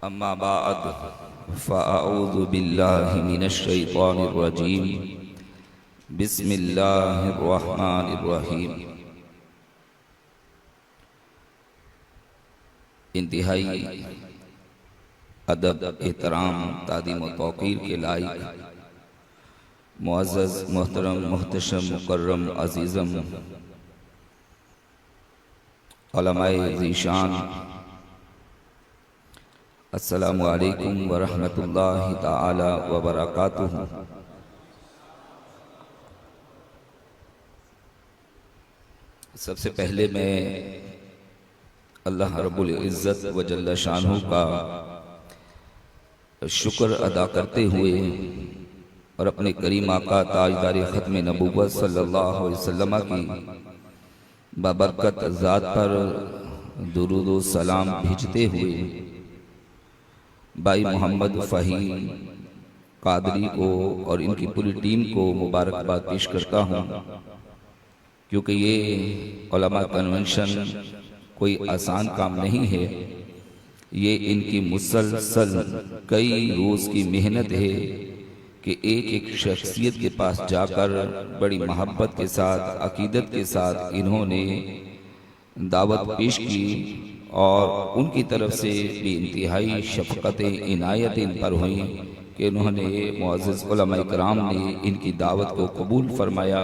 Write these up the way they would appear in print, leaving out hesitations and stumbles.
अम्मा बाद फ़अऊज़ु बिल्लाहि मिनश शैतानिर रजीम बिस्मिल्लाहिर रहमानिर रहीम। इंतहाई अदब, एहतराम, ताज़ीम व तौक़ीर के लायक मुअज़्ज़ज़, मोहतरम, मुहतशम, मुकर्रम, अज़ीज़म उलमाए ज़ीशान, अस्सलामु अलैकुम व रहमतुल्लाहि ताला व बरकातुहू। सबसे पहले मैं अल्लाह रब्बुल इज़्ज़त व जल्ल शानहू का शुक्र अदा करते हुए और अपने करीम आका ताजदार ख़त्म नबूवत सल्लल्लाहु अलैहि वसल्लम की बाबरकत ज़ात पर दुरूद व सलाम भेजते हुए भाई मोहम्मद फ़हीम कादरी को और इनकी पूरी टीम को मुबारकबाद पेश करता हूँ, क्योंकि ये उलमा कन्वेंशन कोई आसान काम नहीं है। ये इनकी मुसलसल कई रोज़ की मेहनत है कि एक एक शख्सियत के पास जाकर बड़ी मोहब्बत के साथ, अकीदत के साथ इन्होंने दावत पेश की और उनकी तरफ से भी इंतहाई शफ़क़तें, इनायत इन पर हुई कि उन्होंने मुअज़्ज़ज़ उलमा इकराम ने इनकी दावत को कबूल फरमाया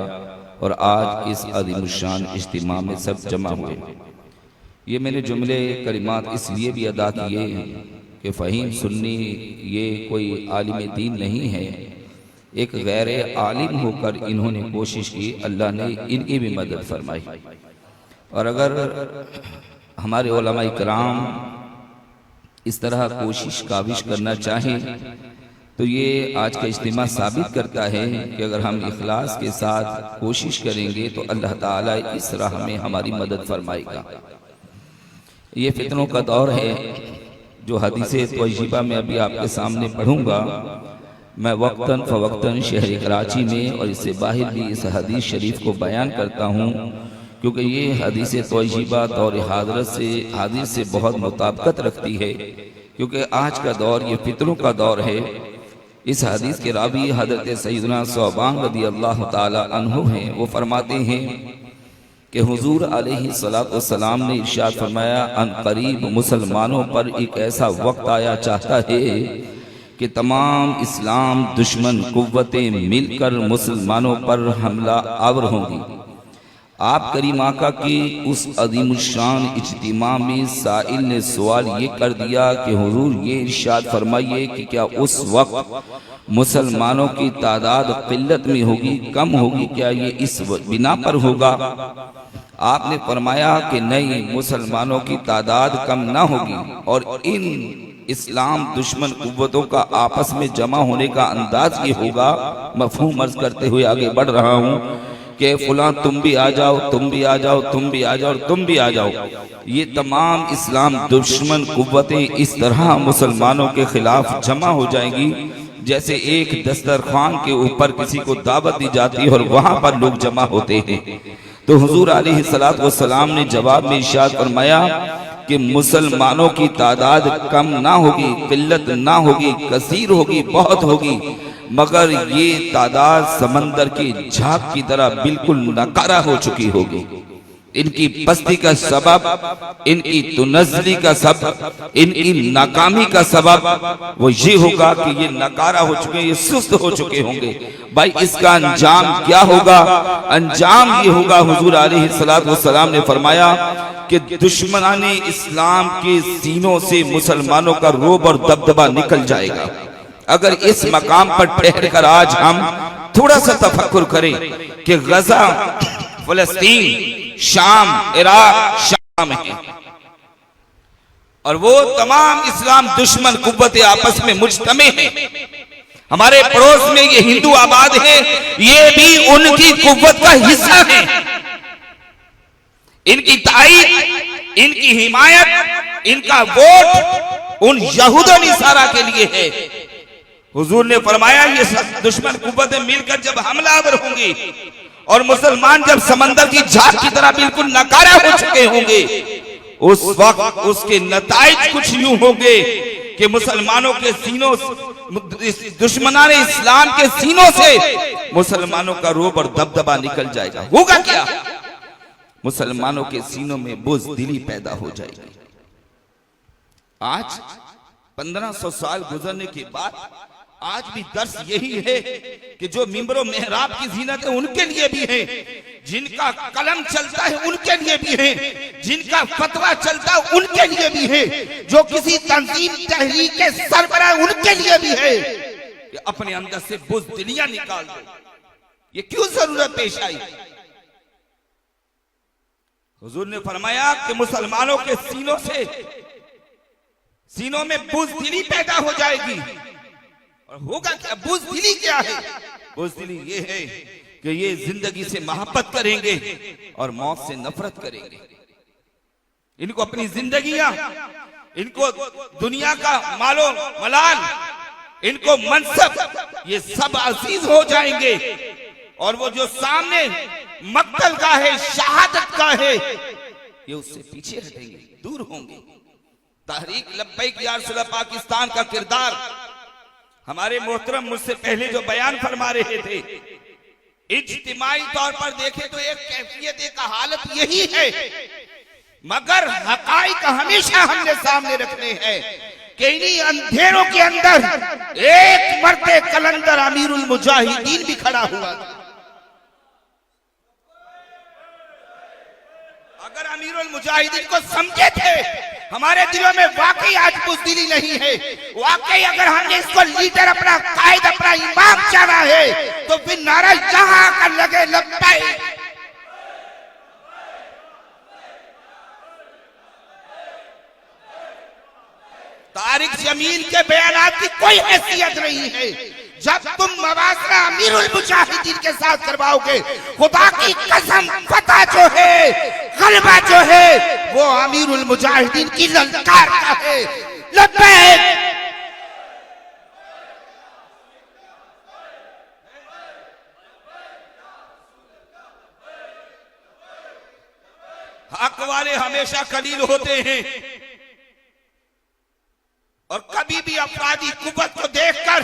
और आज इस अज़ीमुश्शान इज्तिमा में सब जमा हुए। ये मैंने जुमले कलिमात इसलिए भी अदा किए कि फ़हीम सुन्नी ये कोई आलिम दीन नहीं है, एक गैर आलिम होकर इन्होंने कोशिश की, अल्लाह ने इनकी भी मदद फरमाई। और अगर हमारे उलमा इकराम इस तरह कोशिश काविश करना चाहें तो ये आज का इज्तिमा साबित करता है कि अगर हम इखलास के साथ कोशिश करेंगे तो अल्लाह ताला इस राह में हमारी मदद फरमाएगा। ये फितनों का दौर है जो हदीसे तय्यबा में अभी आपके सामने पढ़ूंगा। मैं वक्तन फ़वक्तन शहर कराची में और इससे बाहर भी इस हदीस शरीफ को बयान करता हूँ, क्योंकि ये हदीस तय्यबा दौर हादिर से बहुत मुताबिकत रखती है, क्योंकि आज का दौर ये फितनों का दौर है। इस हदीस के रावी हज़रत सैयदना सौबान रज़ियल्लाहु ताला अन्हु हैं। वो फरमाते हैं कि हुजूर अलैहिस्सलातु वस्सलाम ने इरशाद फरमाया, अन करीब मुसलमानों पर एक ऐसा वक्त आया चाहता है कि तमाम इस्लाम दुश्मन कुव्वतें मिलकर मुसलमानों पर हमला आवर होंगी। आप करीम आका की उस अज़ीमुश्शान इज्तिमा में साइल ने सवाल ये कर दिया कि हुजूर ये इरशाद फरमाइए कि क्या उस वक्त मुसलमानों की तादाद किल्लत में होगी, कम होगी, क्या ये इस बिना पर होगा? आपने फरमाया कि नहीं, मुसलमानों की तादाद कम ना होगी और इन इस्लाम दुश्मन कुव्वतों का आपस में जमा होने का अंदाज ये होगा। मफहूम अर्ज करते हुए आगे बढ़ रहा हूँ कि फुलां तुम भी आ जाओ, तुम भी आ जाओ, तुम भी आ जाओ, तुम भी आ जाओ। ये तमाम इस्लाम दुश्मन कुव्वतें इस तरह मुसलमानों के खिलाफ जमा हो जाएंगी जैसे एक दस्तरखान के ऊपर किसी को दावत दी जाती है और वहां पर लोग जमा होते हैं। तो हुजूर अलैहिस्सलातु वस्सलाम ने जवाब में इरशाद फरमाया कि मुसलमानों की तादाद कम ना होगी, किल्लत ना होगी, कसीर होगी, बहुत होगी, मगर ये तादाद समंदर की झाग की तरह बिल्कुल नकारा हो चुकी होगी। इनकी पस्ती का सबब, इनकी तुनज़ली का सबब, इनकी नाकामी का सबब वो ये होगा कि ये नकारा हो चुके, ये सुस्त हो चुके होंगे। भाई इसका अंजाम क्या होगा? अंजाम ये होगा, हुजूर अलैहिस्सलातु वस्सलाम ने फरमाया कि दुश्मनाने इस्लाम के सीनों से मुसलमानों का रोब और दबदबा निकल जाएगा। अगर इस मकाम पर ठहर कर आज हम थोड़ा सा तफक्कुर करें कि गजा, फलस्तीन, शाम, इराक, शाम है और वो तमाम इस्लाम दुश्मन कुव्वतें आपस में मुज्तमे हैं। हमारे पड़ोस में ये हिंदू आबाद हैं, ये भी उनकी कुव्वत का हिस्सा है। इनकी ताईद, इनकी हिमायत, इनका वोट उन यहूद और नसारा के लिए है। हुजूर ने फरमाया ये दुश्मन कुव्वतें मिलकर जब हमलावर होंगी और मुसलमान जब समंदर की झाग की तरह बिल्कुल नकारा हो चुके होंगे, उस वक्त उसके नताइज कुछ यूं होंगे कि मुसलमानों के सीनों, दुश्मनाने इस्लाम के सीनों से मुसलमानों का रोब और दबदबा निकल जाएगा। होगा क्या? मुसलमानों के सीनों में बुज़दिली पैदा हो जाएगी। आज 1500 साल गुजरने के बाद आज भी दर्स यही है कि जो मिंबरों मेहराब की जीनत है उनके लिए भी है, जिनका कलम चलता है उनके लिए भी है, जिनका फतवा चलता है उनके लिए भी है, जो किसी तंजीम तहरीक के सरबराह उनके लिए भी है कि अपने अंदर से बुज़दिलियां निकाल दो। ये क्यों जरूरत पेश आई? हुजूर ने फरमाया कि मुसलमानों के सीनों में बुज़दिली पैदा हो जाएगी। और होगा क्या? बुज़दिली क्या है? बुज़दिली ये है कि ये जिंदगी से मोहब्बत करेंगे और मौत से नफरत करेंगे। इनको अपनी जिंदगियां, इनको दुनिया का मालो मलाल, इनको मनसब, ये सब अजीज हो जाएंगे। और वो जो सामने मक्तल का है, शहादत का है, ये उससे पीछे हटेंगे, दूर होंगे। तहरीक लब्बैक या रसूल पाकिस्तान का किरदार हमारे मोहतरम मुझसे पहले जो बयान फरमा रहे थे, इज्तिमाई तौर पर देखे तो एक कैफियत, एक हालत यही है, मगर हकाइक हमेशा हमने सामने रखने हैं कि इन्हीं अंधेरों के अंदर एक मर्दे कलंदर अमीरुल मुजाहिदीन भी खड़ा हुआ। अगर अमीरुल मुजाहिदीन को समझे थे, हमारे दिलों में वाकई आज बुज़दिली नहीं है, वाकई अगर हमने इसको लीडर, अपना कायद, अपना इमाम जाना है, तो फिर नारा जहां का लगे लब्बैक। तारिक जमील के बयानात की कोई हैसियत नहीं है। जब तुम मवासरा अमीरुल मुजाहिदीन के साथ करवाओगे, खुदा की कसम फतह जो है, गलबा जो है, वो अमीरुल मुजाहिदीन की ललकार का है। लब्बैक। हक वाले हमेशा कलील होते हैं और कभी भी अपराधी कुव्वत को देखकर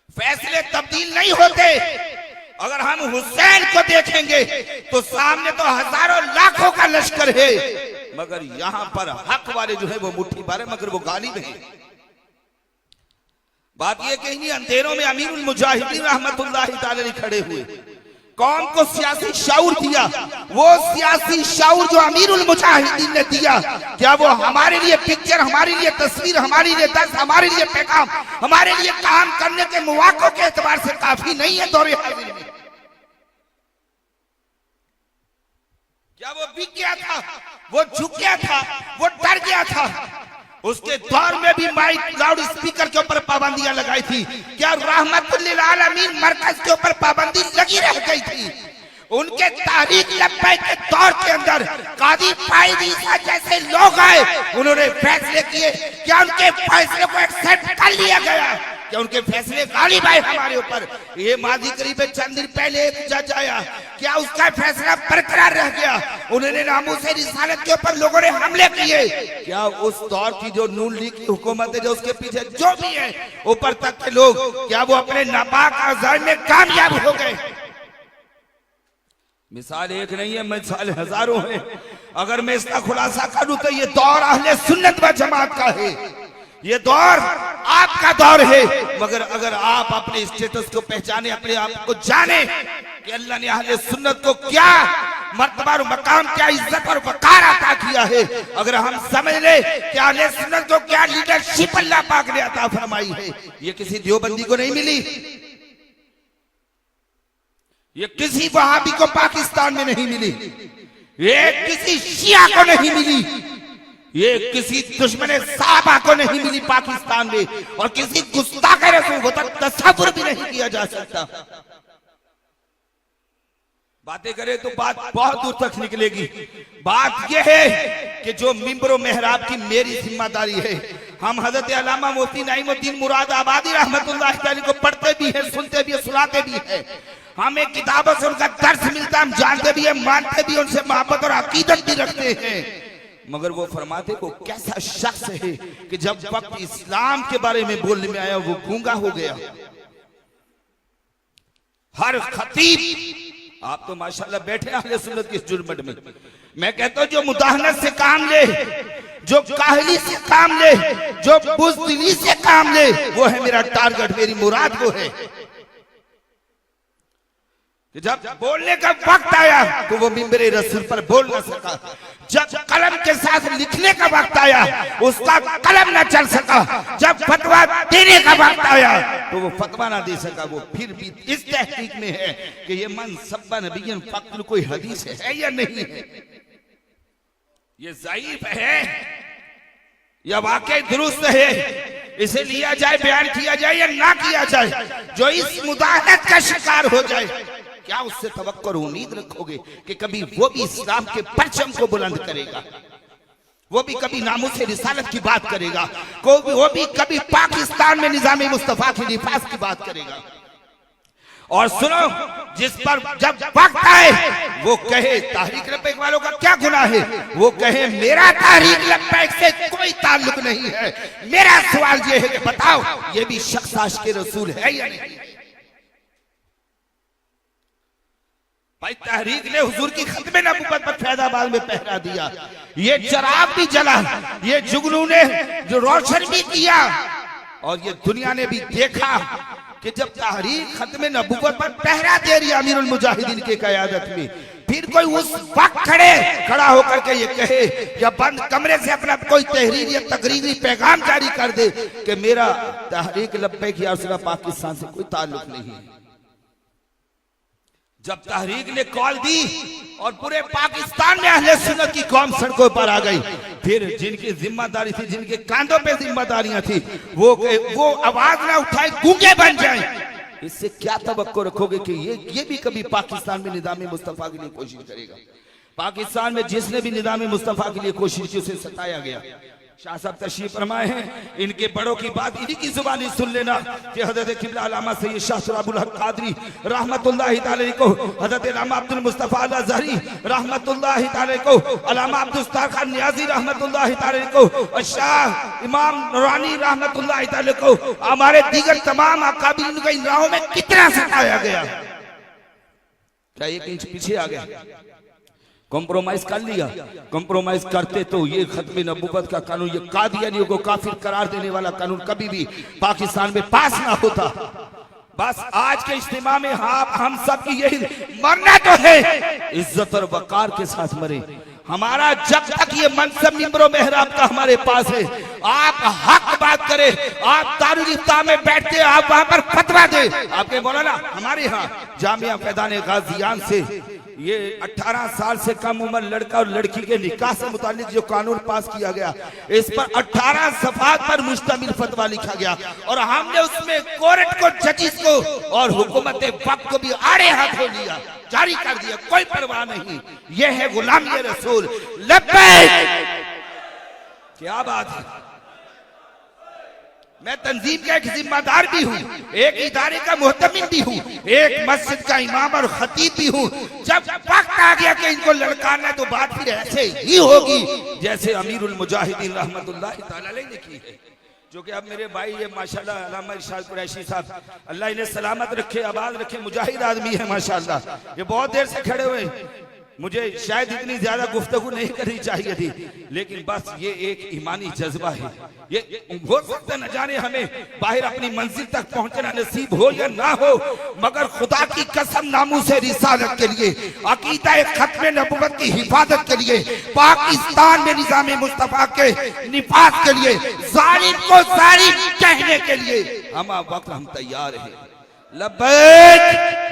फैसले तब्दील नहीं होते। अगर हम हुसैन को देखेंगे तो सामने तो हजारों लाखों का लश्कर है, मगर यहां पर हक वाले जो है वो मुट्ठी भर है, मगर वो गालिब है। बात यह कि इन्हीं अंधेरों में अमीरुल मुजाहिदीन रहमतुल्लाहि तआला अलैहि खड़े हुए, कौम को सियासी शाऊर दिया। वो सियासी शाऊर जो अमीरुल मुजाहिदीन ने दिया, क्या वो हमारे लिए पिक्चर, हमारे लिए तस्वीर, हमारे लिए दर्स, हमारे लिए पैगाम, हमारे लिए काम करने के मौक़ों के एतबार से काफी नहीं है दौरे हाजिर में? क्या वो बिक गया था, वो झुक गया था, वो डर गया था? उसके दौर में भी माइक, लाउड स्पीकर के ऊपर पाबंदियां लगाई थी। क्या रहमतुल लिल आलमीन मरकज के ऊपर पाबंदी लगी रह गई थी? उनके तारीख लब्बैक के दौर के अंदर कादी फाइज ईसा जैसे लोग आए, उन्होंने फैसले किए। क्या उनके फैसले को एक्सेप्ट कर लिया गया? क्या उनके फैसले गालिब आए हमारे ऊपर? ये माजी करीब चंद दिन पहले एक जज आया, क्या उसका फैसला बरकरार रह गया? उन्होंने नामूस रिसालत के ऊपर लोगों ने हमले किए। क्या उस दौर की जो नून लीग की हुकूमत है, जो उसके पीछे जो भी है ऊपर तक के लोग, क्या वो अपने नापाक अज़ाइम में कामयाब हो गए? मिसाल एक नहीं है, मिसाल हजारों है। अगर मैं इसका खुलासा करूं तो ये दौर अहले सुन्नत व जमात का है, ये दौर आपका दौर है। मगर अगर आप अपने स्टेटस को पहचाने, अपने आप को जाने कि अल्लाह ने अहले सुन्नत को क्या मर्तबा और मकाम, क्या इज्जत और वकार अता किया है, अगर हम समझ ले कि अहले सुन्नत को क्या लीडरशिप अल्लाह पाक ने अता फरमाई है, ये किसी देवबंदी को नहीं मिली, ये किसी वहाबी को पाकिस्तान में नहीं मिली, ये किसी शिया को नहीं मिली, ये किसी दुश्मन साहबा को नहीं मिली पाकिस्तान में, और किसी गुस्ताख रसूल को तक तसव्वुर भी नहीं किया जा सकता। बातें करें तो बात बहुत दूर तक निकलेगी। बात यह है कि जो मिंबर व मेहराब की मेरी जिम्मेदारी है, हम हजरत अल्लामा मुफ्ती नईमुद्दीन मुराद आबादी रहमतुल्लाह अलैह को पढ़ते भी हैं, सुनते भी हैं, सुनाते भी हैं। हमें किताबों से उनका दर्स मिलता है, हम जानते भी हैं, मानते भी, उनसे मोहब्बत और अकीदत भी रखते हैं। मगर वो फरमाते को कैसा शख्स है कि जब वक्त इस्लाम के बारे में बोलने में आया वो गूंगा हो गया। हर खतीब, आप तो माशाल्लाह बैठे अहले सुन्नत की जुर्मट में, मैं कहता हूं जो मुदाहनत से काम ले, जो काहली से काम ले, जो बुज़दिली से काम ले, वो है मेरा टारगेट, मेरी मुराद वो है कि जब बोलने का वक्त आया तो वो मिंबरे रसूल पर बोल न सका, जब कलम के साथ लिखने का वक्त आया उसका कलम न चल सका, जब फतवा देने का वक्त आया तो वो फतवा ना दे सका। वो फिर भी इस तहकीक में है कि ये मन सब्बा नबीयन फक्र कोई हदीस है या नहीं है, ये ज़ईफ है या वाकई दुरुस्त है, इसे लिया जाए, बयान किया जाए या ना किया जाए। जो इस मुदाहनत का शिकार हो जाए, क्या उससे तवक्कुर उम्मीद रखोगे कि कभी वो भी इस्लाम के परचम को बुलंद करेगा, वो भी कभी नामूस रिसालत की बात करेगा, वो भी कभी पाकिस्तान में निजाम मुस्तफा की निफाज की बात करेगा। और सुनो, जिस पर जब वक्त आए वो कहे तहरीक लब्बैक वालों का क्या गुनाह है, वो कहे मेरा तहरीक लब्बैक से कोई ताल्लुक नहीं है। मेरा सवाल ये है कि बताओ ये भी शख्स आशिक़ रसूल है या नहीं? भाई तहरीक ने हुजूर की खत्मे नबूवत पर फैजाबाद में पहरा दिया, ये चराग भी जला, ये जुगनू ने जो रोशन भी किया, और ये दुनिया ने भी देखा कि जब तहरीक खत्मे नबूवत पर पहरा दे रही अमीरुल मुजाहिदीन के क़यादत में, फिर कोई उस वक्त खड़ा होकर के ये कहे या बंद कमरे से अपना कोई तहरीर या तकरीरी पैगाम जारी कर दे कि मेरा तहरीक लब्बैक या रसूल पाकिस्तान से कोई ताल्लुक नहीं है। जब तहरीक ने कॉल दी और पूरे पाकिस्तान में अहले सुन्नत की कौम सड़कों पर आ गई, फिर जिनकी जिम्मेदारी थी, जिनके कांधों पे जिम्मेदारियां थी, वो आवाज ना उठाए, गूंगे बन जाएं। इससे क्या तवक्को रखोगे कि ये भी कभी पाकिस्तान में निजाम मुस्तफा के लिए कोशिश करेगा? पाकिस्तान में जिसने भी निजाम मुस्तफा के लिए कोशिश की उसे सताया गया। शाह साहब तशरीफ फरमाए हैं, इनके बड़ों की बात इन्हीं की जुबानी सुन लेना कि हजरत किबला अल्लामा सैयद शाह सुराबुल हक कादरी रहमतुल्लाहि तआला को, हजरत अल्लामा अब्दुल मुस्तफा अल अज़हरी रहमतुल्लाहि तआला को, अल्लामा अब्दुल सत्तार खान नियाज़ी रहमतुल्लाहि तआला को, और शाह इमाम नूरानी रहमतुल्लाहि तआला को, हमारे दीगर तमाम अकाबिरीन को इन राहों में कितना सताया गया। क्या 1 इंच पीछे आ गया? कॉम्प्रोमाइज कर लिया? कॉम्प्रोमाइज करते तो ये खत्म नबूवत का कानून, ये कादियानियों को काफिर करार देने वाला कानून कभी भी पाकिस्तान में पास ना होता। बस आज के इज्तिमा में हम सब की यही मरना तो है, इज्जत और वकार के साथ मरे। हमारा जब तक ये मनसब मिंबरो मेहराब का हमारे पास है, आप हक बात करें, आप दारुल इफ्ता में बैठते, आप वहां पर फतवा दे। आपके मौलाना हमारे यहाँ जामिया फैज़ान गाज़ियान से ये 18 साल से कम उम्र लड़का और लड़की के निकाह से मुतालिक जो कानून पास किया गया, इस पर 18 सफ़हात पर मुश्तमिल फतवा लिखा गया, और हमने उसमें कोर्ट को, जजिस को और हुकूमत वक्त को भी आड़े हाथों लिया, जारी कर दिया, कोई परवाह नहीं। ये है गुलामी रसूल। लब्बैक! क्या बात है। मैं तंजीम का एक जिम्मेदार भी हूँ, एक इदारे का मुहतमिम भी हूँ, एक मस्जिद का इमाम और खतीब भी हूँ। जब वक्त आ गया कि इनको लड़काना, तो बात फिर ऐसे ही होगी जैसे अमीरुल मुजाहिदीन रहमतुल्लाहि तआला अलैह ने की है, जो कि अब मेरे भाई ये माशाल्लाह अल्लामा इरशाद कुरैशी साहब, अल्लाह इन्हें सलामत रखे, आबाद रखे, मुजाहिद आदमी है माशाल्लाह। ये बहुत देर से खड़े हुए, मुझे शायद इतनी ज्यादा गुफ्तगू नहीं करनी चाहिए थी, लेकिन बस ये एक ईमानी जज्बा है। ये हो सकता न जाने हमें बाहर अपनी मंजिल तक पहुंचना नसीब हो या ना हो, मगर खुदा की कसम नामूस रिसालत के लिए, अकीदा खत्म नबूवत की हिफाजत के लिए, पाकिस्तान में निजाम मुस्तफा के निफाज के लिए, जालिम को जालिम कहने के लिए हम वक्त हम तैयार हैं। लब्बैक!